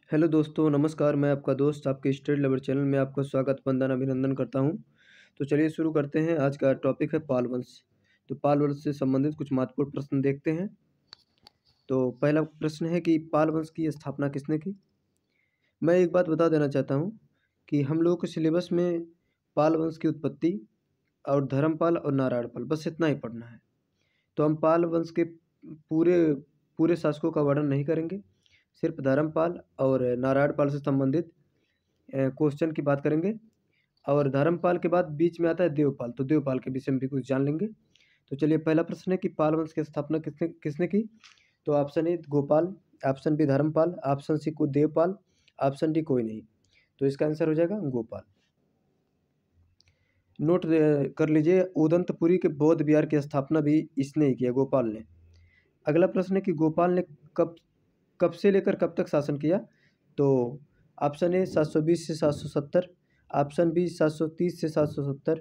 Hello दोस्तों, नमस्कार। मैं आपका दोस्त आपके स्टडी लवर चैनल में आपका स्वागत, वंदन, अभिनंदन करता हूं। तो चलिए शुरू करते हैं। आज का टॉपिक है पाल वंश। तो पाल वंश से संबंधित कुछ महत्वपूर्ण प्रश्न देखते हैं। तो पहला प्रश्न है कि पाल वंश की स्थापना किसने की। मैं एक बात बता देना चाहता हूं कि हम लोगों के सिलेबस में पाल वंश की उत्पत्ति और धर्मपाल और नारायणपाल बस इतना ही पढ़ना है। तो हम पाल वंश के पूरे पूरे शासकों का वर्णन नहीं करेंगे, सिर्फ धर्मपाल और नारायणपाल से संबंधित क्वेश्चन की बात करेंगे। और धर्मपाल के बाद बीच में आता है देवपाल, तो देवपाल के विषय में भी कुछ जान लेंगे। तो चलिए, पहला प्रश्न है कि पाल वंश की स्थापना किसने किसने की। तो option A Gopal, option B Dharmapal, option C को देवपाल, ऑप्शन डी कोई नहीं। तो इसका आंसर हो जाएगा गोपाल। नोट कर लीजिए, उदंतपुरी के बौद्ध विहार की स्थापना भी इसने ही किया, गोपाल ने। अगला प्रश्न है कि गोपाल ने कब कब से लेकर कब तक शासन किया। तो ऑप्शन ए 720 से 770, ऑप्शन बी 730 से 770,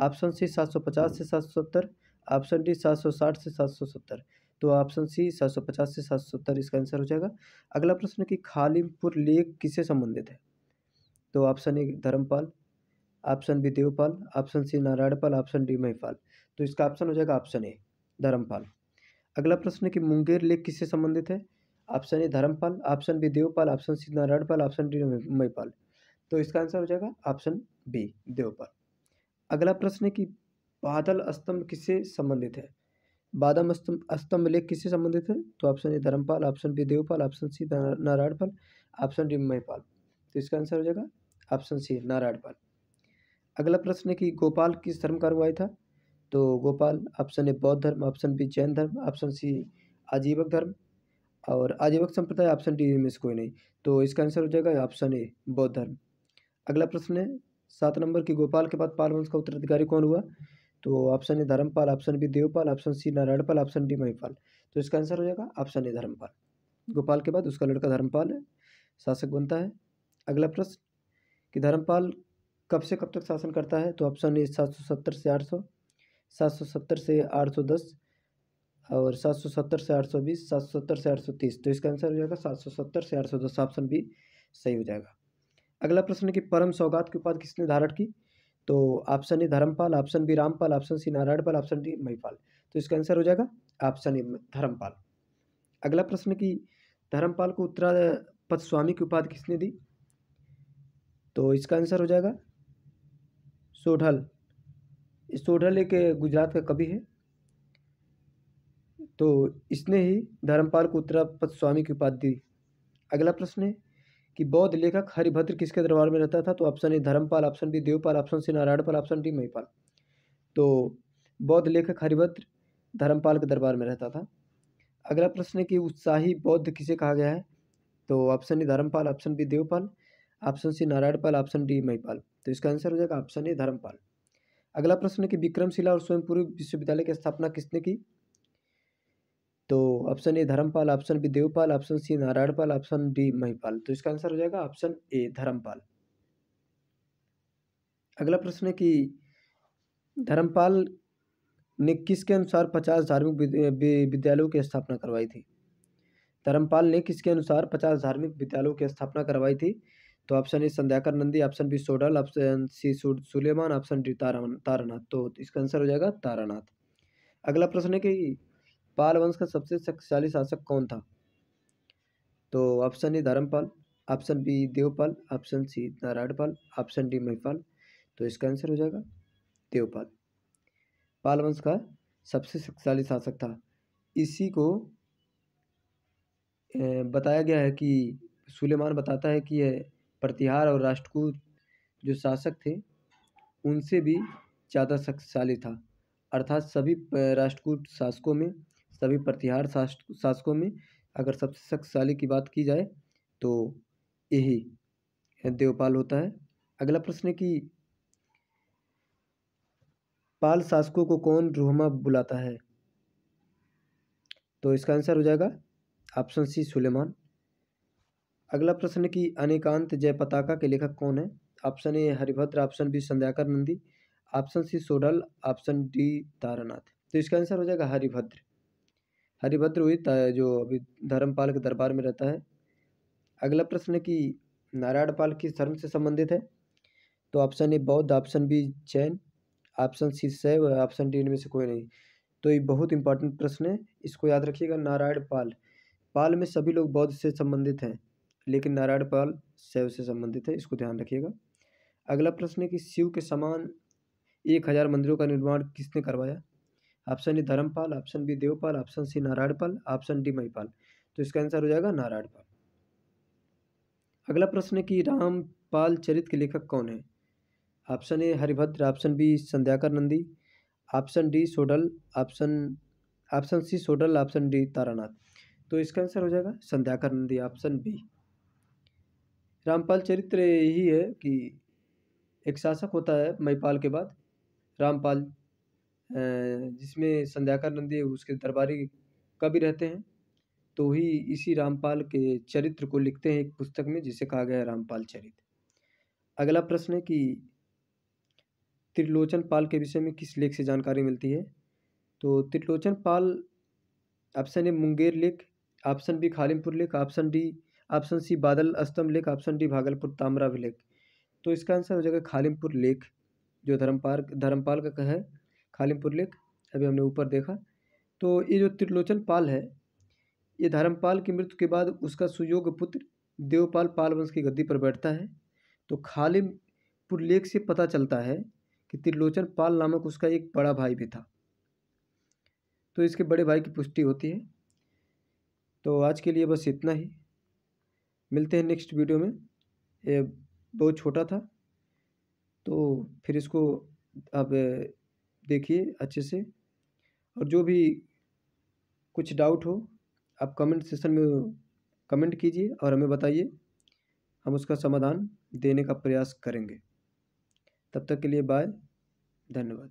ऑप्शन सी 750 से 770, ऑप्शन डी 760 से 770। तो ऑप्शन सी 750 से 770 इसका आंसर हो जाएगा। अगला प्रश्न है कि खालिमपुर लेक किससे संबंधित है। तो option A Dharmapal, option B Devpal, option C Narayanpal, option D Mahipal. तो इसका ऑप्शन हो जाएगा ऑप्शन ए धर्मपाल। अगला प्रश्न है कि मुंगेर लेक किससे संबंधित है। Option A Dharmapal, option B Devpal, option C Narayanpal, option D Mahipal. तो इसका आंसर हो जाएगा ऑप्शन बी देवपाल। अगला प्रश्न है कि बादल स्तंभ किससे संबंधित है। बादल स्तंभ स्तंभ लेख किससे संबंधित है। तो option A Dharmapal, option B Devpal, option C Narayanpal, option D Mahipal. तो इसका आंसर हो जाएगा ऑप्शन सी नारायणपाल। अगला प्रश्न है कि गोपाल किस धर्म का अनुयायी था। तो गोपाल ऑप्शन ए बौद्ध धर्म, ऑप्शन बी जैन धर्म, ऑप्शन सी आजीवक धर्म और आजीवक संप्रदाय, ऑप्शन डी में से कोई नहीं। तो इसका आंसर हो जाएगा ऑप्शन ए बौद्ध धर्म। अगला प्रश्न है 7 नंबर की गोपाल के बाद पाल वंश का उत्तराधिकारी कौन हुआ। तो option A Dharmapal, option B Devpal, option C Narayanpal, option D Mahipal. तो इसका आंसर हो जाएगा ऑप्शन ए धर्मपाल। गोपाल के बाद उसका लड़का धर्मपाल शासक बनता है। अगला प्रश्न कि धर्मपाल कब से कब तक शासन करता है। तो ऑप्शन ए 770 से 800, 770 से 810 और 770 से 820, 770 से 830। तो इसका आंसर हो जाएगा 770 से 810, ऑप्शन बी सही हो जाएगा। अगला प्रश्न है कि परम सौगात की उपाधि किसने धारण की। तो option A Dharmapal, option B Rampal, option C Narayanpal, option D Mahipal. तो इसका आंसर हो जाएगा ऑप्शन ए धर्मपाल। अगला प्रश्न कि धर्मपाल को उत्तरापद स्वामी की उपाधि किसने दी। तो इसका आंसर हो जाएगा सोढल। सोढल एक गुजरात का कवि है, तो इसने ही धर्मपाल को उत्तरापद स्वामी की उपाधि दी। अगला प्रश्न है कि बौद्ध लेखक हरिभद्र किसके दरबार में रहता था। तो option A Dharmapal, option B Devpal, option C Narayanpal, option D Mahipal. तो बौद्ध लेखक हरिभद्र धर्मपाल के दरबार में रहता था। अगला प्रश्न है कि उत्साही बौद्ध किसे कहा गया है। तो option A Dharmapal, option B Devpal, option C Narayanpal, option D Mahipal. तो इसका आंसर हो जाएगा ऑप्शन ए धर्मपाल। अगला प्रश्न है कि विक्रमशिला और स्वयंपुरी विश्वविद्यालय की स्थापना किसने की। तो option A Dharmapal, option B Devpal, option C Narayanpal, option D Mahipal. तो इसका आंसर हो जाएगा ऑप्शन ए धर्मपाल। अगला प्रश्न है कि धर्मपाल ने किसके अनुसार 50 धार्मिक विद्यालयों की स्थापना करवाई थी। धर्मपाल ने किसके अनुसार 50 धार्मिक विद्यालयों की स्थापना करवाई थी। तो option A Sandhyakar Nandi, option B Sodal, option C Suleman, option D Taranath. तो इसका आंसर हो जाएगा तारानाथ। अगला प्रश्न है कि पाल वंश का सबसे शक्तिशाली शासक कौन था। तो option A Dharmapal, option B Devpal, option C Narayanpal, option D Mahipal. तो इसका आंसर हो जाएगा देवपाल। पाल वंश का सबसे शक्तिशाली शासक था। इसी को बताया गया है कि सुलेमान बताता है कि यह प्रतिहार और राष्ट्रकूट जो शासक थे उनसे भी ज़्यादा शक्तिशाली था। अर्थात सभी राष्ट्रकूट शासकों में, सभी प्रतिहार शासकों में अगर सबसे शक्तिशाली की बात की जाए तो यही देवपाल होता है। अगला प्रश्न है कि पाल शासकों को कौन रुहमा बुलाता है। तो इसका आंसर हो जाएगा ऑप्शन सी सुलेमान। अगला प्रश्न है कि अनेकांत जय पताका के लेखक कौन है। Option A Haribhadra, option B Sandhyakar Nandi, option C Sodal, option D Taranath. तो इसका आंसर हो जाएगा हरिभद्र। हरिभद्र वही जो अभी धर्मपाल के दरबार में रहता है। अगला प्रश्न है कि नारायण पाल किस धर्म से संबंधित है? तो ऑप्शन ए बौद्ध, ऑप्शन बी जैन, ऑप्शन सी शैव, ऑप्शन डी इनमें से कोई नहीं। तो ये बहुत इंपॉर्टेंट प्रश्न है, इसको याद रखिएगा। नारायण पाल, पाल में सभी लोग बौद्ध से संबंधित हैं, लेकिन नारायण पाल शैव से संबंधित है, इसको ध्यान रखिएगा। अगला प्रश्न है कि शिव के समान 1000 मंदिरों का निर्माण किसने करवाया? Option A Dharmapal, option B Devpal, option C Narayanpal, option D Mahipal. तो इसका आंसर हो जाएगा नारायण पाल। अगला प्रश्न है कि रामपाल चरित के लेखक कौन है? Option A Haribhadra, option B Sandhyakar Nandi, option D Sodal, option C Sodal, option D Taranath. तो इसका आंसर हो जाएगा संध्याकर नंदी, ऑप्शन बी। रामपाल चरित्र यही है कि एक शासक होता है महिपाल के बाद, रामपाल, जिसमें संध्याकर नंदी उसके दरबारी कवि रहते हैं, तो ही इसी रामपाल के चरित्र को लिखते हैं एक पुस्तक में, जिसे कहा गया है रामपाल चरित्र। अगला प्रश्न है कि त्रिलोचन पाल के विषय में किस लेख से जानकारी मिलती है? तो त्रिलोचन पाल, ऑप्शन ए मुंगेर लेख, ऑप्शन बी खालिमपुर लेख, ऑप्शन सी बादल अस्तंभ लेख, ऑप्शन डी भागलपुर ताम्राभिलेख। तो इसका आंसर हो जाएगा खालिमपुर लेख, जो धर्मपाल का है खालिमपुर लेख। अभी हमने ऊपर देखा। तो ये जो त्रिलोचन पाल है, ये धर्मपाल की मृत्यु के बाद उसका सुयोग्य पुत्र देवपाल पाल वंश की गद्दी पर बैठता है। तो खालिमपुर लेख से पता चलता है कि त्रिलोचन पाल नामक उसका एक बड़ा भाई भी था। तो इसके बड़े भाई की पुष्टि होती है। तो आज के लिए बस इतना ही, मिलते हैं नेक्स्ट वीडियो में। ये बहुत छोटा था, तो फिर इसको आप देखिए अच्छे से, और जो भी कुछ डाउट हो आप कमेंट सेशन में कमेंट कीजिए और हमें बताइए, हम उसका समाधान देने का प्रयास करेंगे। तब तक के लिए बाय, धन्यवाद।